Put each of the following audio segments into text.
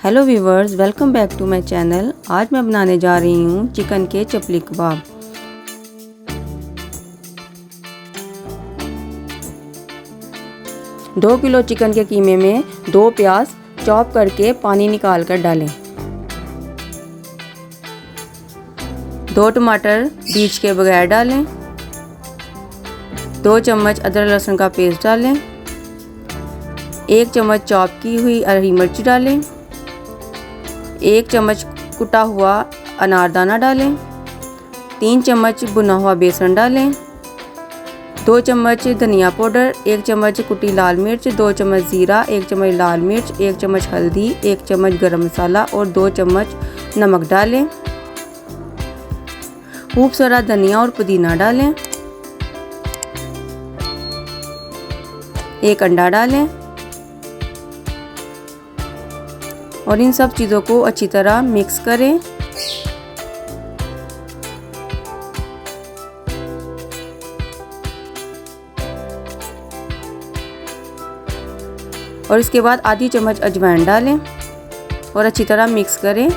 Hello viewers, welcome back to my channel. आज मैं बनाने जा रही हूँ चिकन के चपली कबाब। दो किलो चिकन के कीमे में 2 प्याज चॉप करके पानी निकाल कर डालें। 2 टमाटर बीज के बगैर डालें। 2 चम्मच अदरक लहसुन का पेस्ट डालें। 1 चम्मच चॉप की हुई हरी मिर्च डालें। 1 चम्मच कुटा हुआ अनारदाना डालें। 3 चम्मच भुना हुआ बेसन डालें। 2 चम्मच धनिया पाउडर, 1 चम्मच कुटी लाल मिर्च, 2 चम्मच ज़ीरा, 1 चम्मच लाल मिर्च, 1 चम्मच हल्दी, 1 चम्मच गरम मसाला और 2 चम्मच नमक डालें। खूब सारा धनिया और पुदीना डालें। 1 अंडा डालें और इन सब चीज़ों को अच्छी तरह मिक्स करें। और इसके बाद आधी चम्मच अजवाइन डालें और अच्छी तरह मिक्स करें।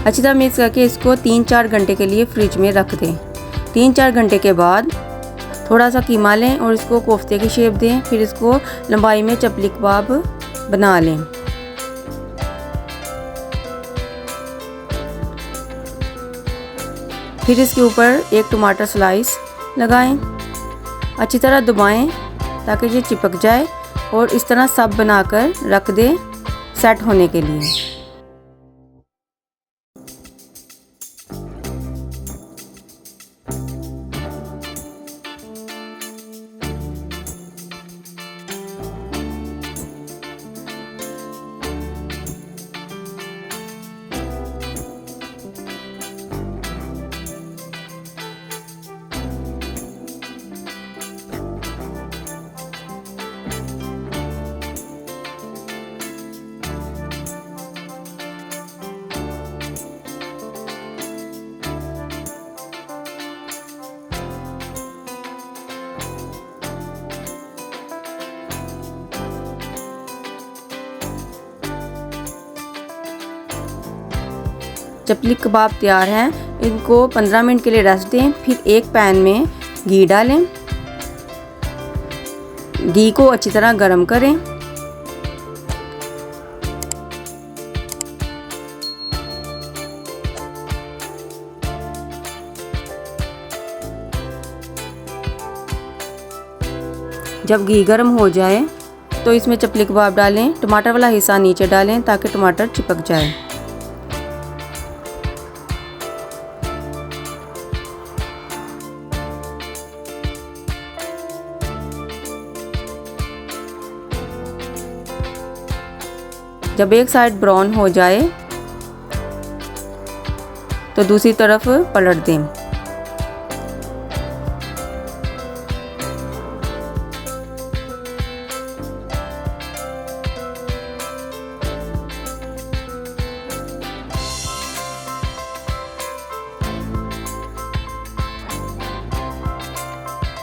अच्छी तरह मिक्स करके इसको 3-4 घंटे के लिए फ्रिज में रख दें। 3-4 घंटे के बाद थोड़ा सा कीमा लें और इसको कोफ्ते की शेप दें। फिर इसको लंबाई में चपली कबाब बना लें। फिर इसके ऊपर 1 टमाटर स्लाइस लगाएं। अच्छी तरह दबाएं ताकि ये चिपक जाए और इस तरह सब बनाकर रख दें सेट होने के लिए। चपली कबाब तैयार हैं। इनको 15 मिनट के लिए रेस्ट दें। फिर एक पैन में घी डालें। घी को अच्छी तरह गरम करें। जब घी गरम हो जाए तो इसमें चपली कबाब डालें। टमाटर वाला हिस्सा नीचे डालें ताकि टमाटर चिपक जाए। जब एक साइड ब्राउन हो जाए तो दूसरी तरफ पलट दें।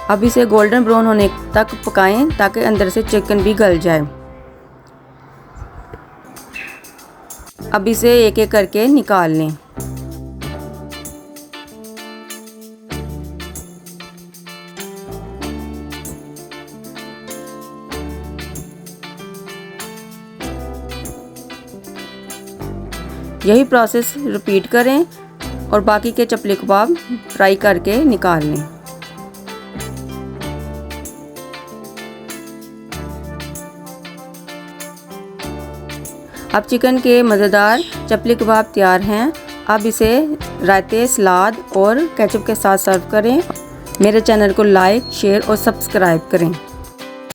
अब इसे गोल्डन ब्राउन होने तक पकाएं ताकि अंदर से चिकन भी गल जाए। अब इसे एक एक करके निकाल लें। यही प्रोसेस रिपीट करें और बाकी के चपली कबाब फ्राई करके निकाल लें। अब चिकन के मज़ेदार चपली कबाब तैयार हैं। अब इसे रायते, सलाद और केचप के साथ सर्व करें। मेरे चैनल को लाइक, शेयर और सब्सक्राइब करें।